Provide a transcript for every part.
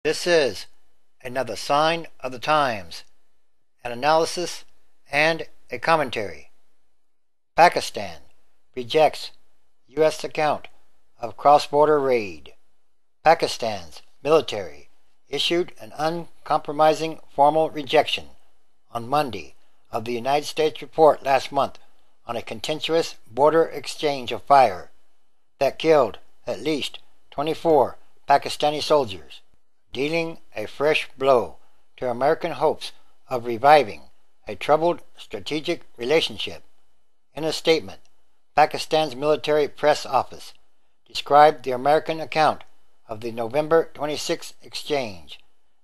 This is another sign of the times, an analysis and a commentary. Pakistan rejects U.S. account of cross-border raid. Pakistan's military issued an uncompromising formal rejection on Monday of the United States report last month on a contentious border exchange of fire that killed at least 24 Pakistani soldiers, dealing a fresh blow to American hopes of reviving a troubled strategic relationship. In a statement, Pakistan's military press office described the American account of the November 26 exchange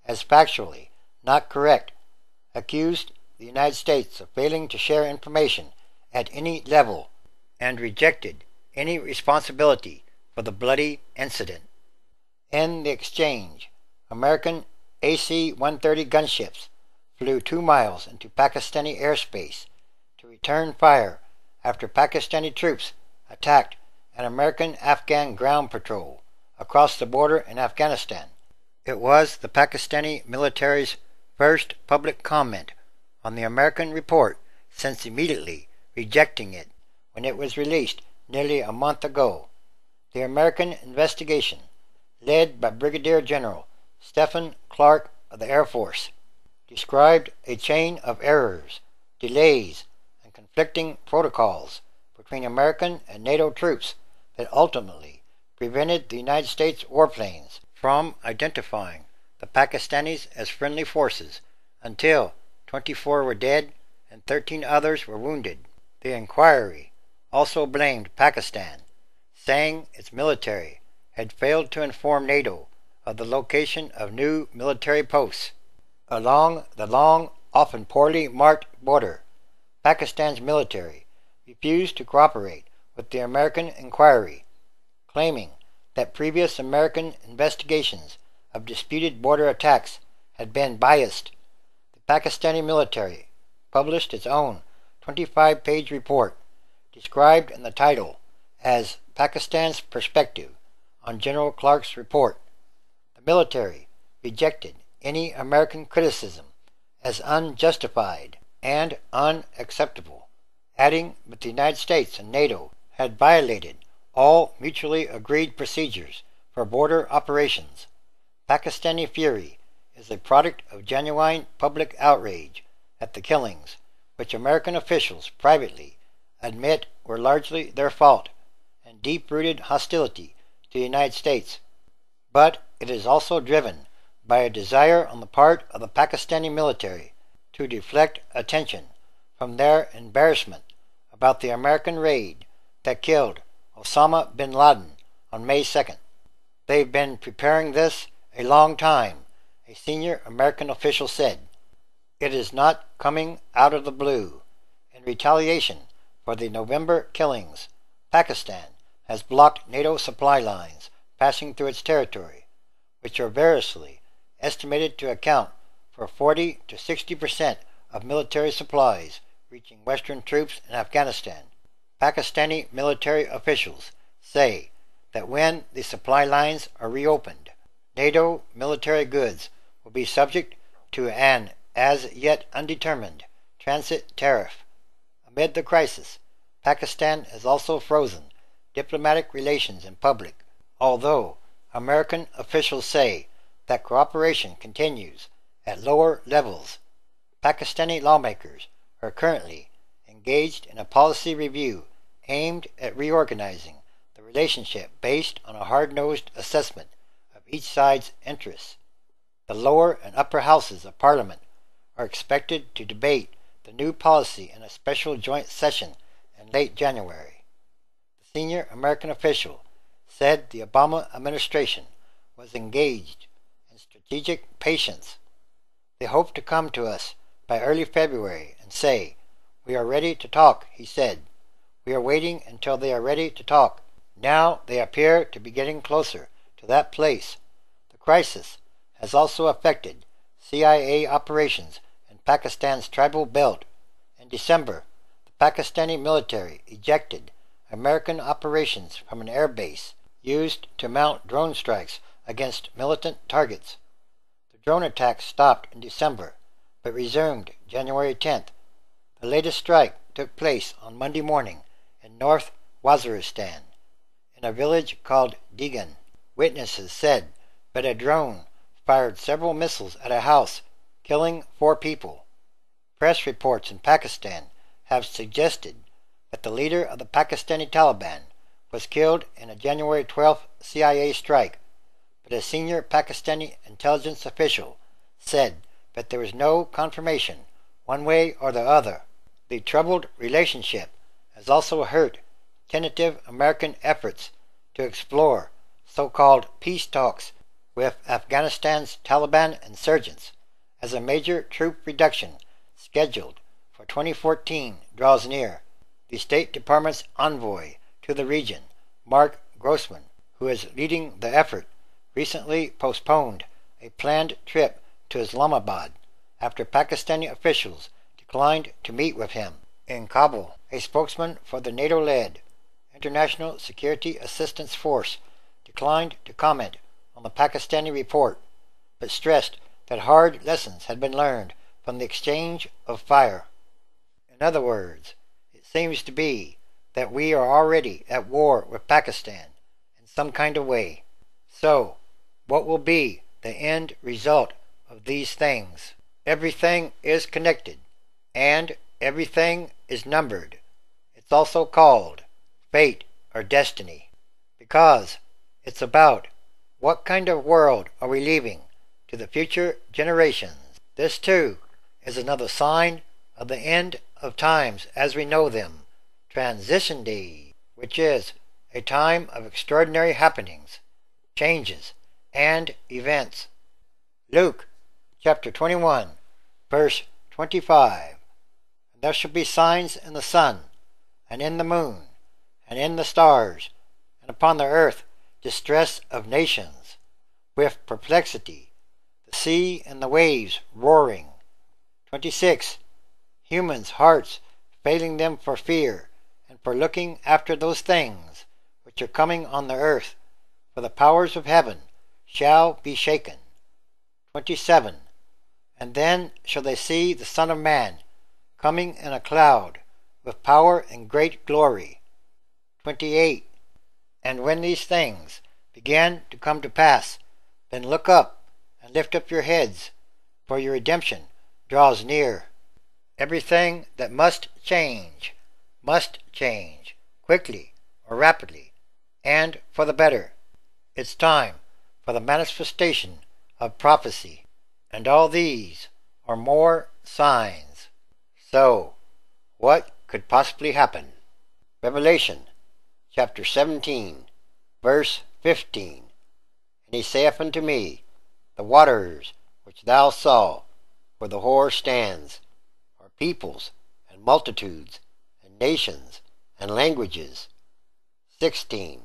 as factually not correct, accused the United States of failing to share information at any level, and rejected any responsibility for the bloody incident. In the exchange, American AC-130 gunships flew 2 miles into Pakistani airspace to return fire after Pakistani troops attacked an American-Afghan ground patrol across the border in Afghanistan. It was the Pakistani military's first public comment on the American report since immediately rejecting it when it was released nearly a month ago. The American investigation, led by Brigadier General Stephen Clark of the Air Force, described a chain of errors, delays, and conflicting protocols between American and NATO troops that ultimately prevented the United States warplanes from identifying the Pakistanis as friendly forces until 24 were dead and 13 others were wounded. The inquiry also blamed Pakistan, saying its military had failed to inform NATO of the location of new military posts along the long, often poorly marked border. Pakistan's military refused to cooperate with the American inquiry, claiming that previous American investigations of disputed border attacks had been biased. The Pakistani military published its own 25-page report, described in the title as Pakistan's Perspective on General Clark's report. The military rejected any American criticism as unjustified and unacceptable, adding that the United States and NATO had violated all mutually agreed procedures for border operations. Pakistani fury is a product of genuine public outrage at the killings, which American officials privately admit were largely their fault, and deep-rooted hostility to the United States. But it is also driven by a desire on the part of the Pakistani military to deflect attention from their embarrassment about the American raid that killed Osama bin Laden on May 2nd. They've been preparing this a long time, a senior American official said. It is not coming out of the blue. In retaliation for the November killings, Pakistan has blocked NATO supply lines passing through its territory, which are variously estimated to account for 40 to 60% of military supplies reaching Western troops in Afghanistan. Pakistani military officials say that when the supply lines are reopened, NATO military goods will be subject to an as yet undetermined transit tariff. Amid the crisis, Pakistan has also frozen diplomatic relations in public, although American officials say that cooperation continues at lower levels. Pakistani lawmakers are currently engaged in a policy review aimed at reorganizing the relationship based on a hard-nosed assessment of each side's interests. The lower and upper houses of Parliament are expected to debate the new policy in a special joint session in late January. The senior American official said the Obama administration was engaged in strategic patience. They hope to come to us by early February and say, "We are ready to talk," he said. "We are waiting until they are ready to talk." Now they appear to be getting closer to that place. The crisis has also affected CIA operations in Pakistan's tribal belt. In December, the Pakistani military ejected American operations from an air base used to mount drone strikes against militant targets. drone attacks stopped in December, but resumed January 10th. The latest strike took place on Monday morning in North Waziristan, in a village called Degan. Witnesses said that a drone fired several missiles at a house, killing 4 people. Press reports in Pakistan have suggested that the leader of the Pakistani Taliban was killed in a January 12th CIA strike, but a senior Pakistani intelligence official said that there was no confirmation one way or the other. The troubled relationship has also hurt tentative American efforts to explore so-called peace talks with Afghanistan's Taliban insurgents, as a major troop reduction scheduled for 2014 draws near. The State Department's envoy to the region, Mark Grossman, who is leading the effort, recently postponed a planned trip to Islamabad after Pakistani officials declined to meet with him in Kabul. A spokesman for the NATO-led International Security Assistance Force declined to comment on the Pakistani report, but stressed that hard lessons had been learned from the exchange of fire. In other words, it seems to be that we are already at war with Pakistan in some kind of way. So, what will be the end result of these things? Everything is connected, and everything is numbered. It's also called fate or destiny, because it's about what kind of world are we leaving to the future generations. This too is another sign of the end of times as we know them, Transition Day, which is a time of extraordinary happenings, changes, and events. Luke chapter 21, verse 25. And there shall be signs in the sun, and in the moon, and in the stars, and upon the earth distress of nations, with perplexity, the sea and the waves roaring. 26. Humans' hearts failing them for fear, and for looking after those things which are coming on the earth, for the powers of heaven shall be shaken. 27. And then shall they see the Son of Man coming in a cloud, with power and great glory. 28. And when these things begin to come to pass, then look up and lift up your heads, for your redemption draws near. Everything that must change, quickly or rapidly, and for the better. It's time for the manifestation of prophecy, and all these are more signs. So, what could possibly happen? Revelation chapter 17, verse 15. And he saith unto me, the waters which thou saw, where the whore stands, are peoples, and multitudes, and nations, and languages. 16.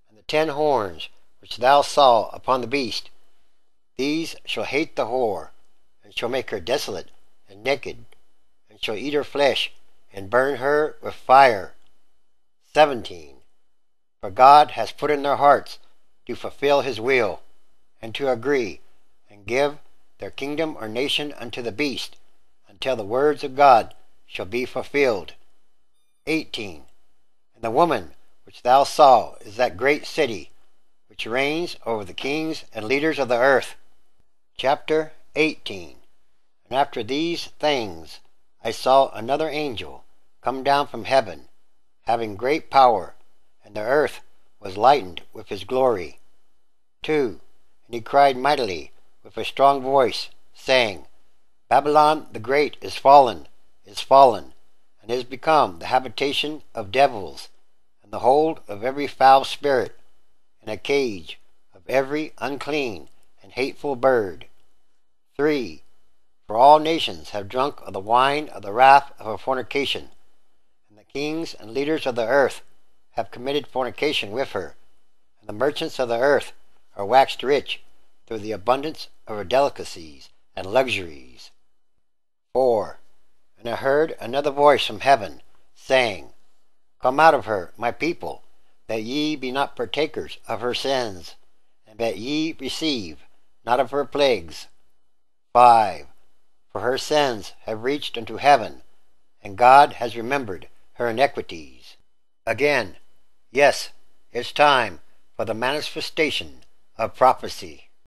And the 10 horns which thou saw upon the beast, these shall hate the whore, and shall make her desolate and naked, and shall eat her flesh, and burn her with fire. 17. For God has put in their hearts to fulfill his will, and to agree, and give their kingdom or nation unto the beast, until the words of God shall be fulfilled. 18. And the woman which thou saw is that great city, which reigns over the kings and leaders of the earth. Chapter 18. And after these things I saw another angel come down from heaven, having great power, and the earth was lightened with his glory. 2. And he cried mightily with a strong voice, saying, Babylon the great is fallen, and is become the habitation of devils, and the hold of every foul spirit, and a cage of every unclean and hateful bird. 3. For all nations have drunk of the wine of the wrath of her fornication, and the kings and leaders of the earth have committed fornication with her, and the merchants of the earth are waxed rich through the abundance of her delicacies and luxuries. 4. And I heard another voice from heaven, saying, Come out of her, my people, that ye be not partakers of her sins, and that ye receive not of her plagues. 5. For her sins have reached unto heaven, and God has remembered her iniquities. Again, yes, it's time for the manifestation of prophecy.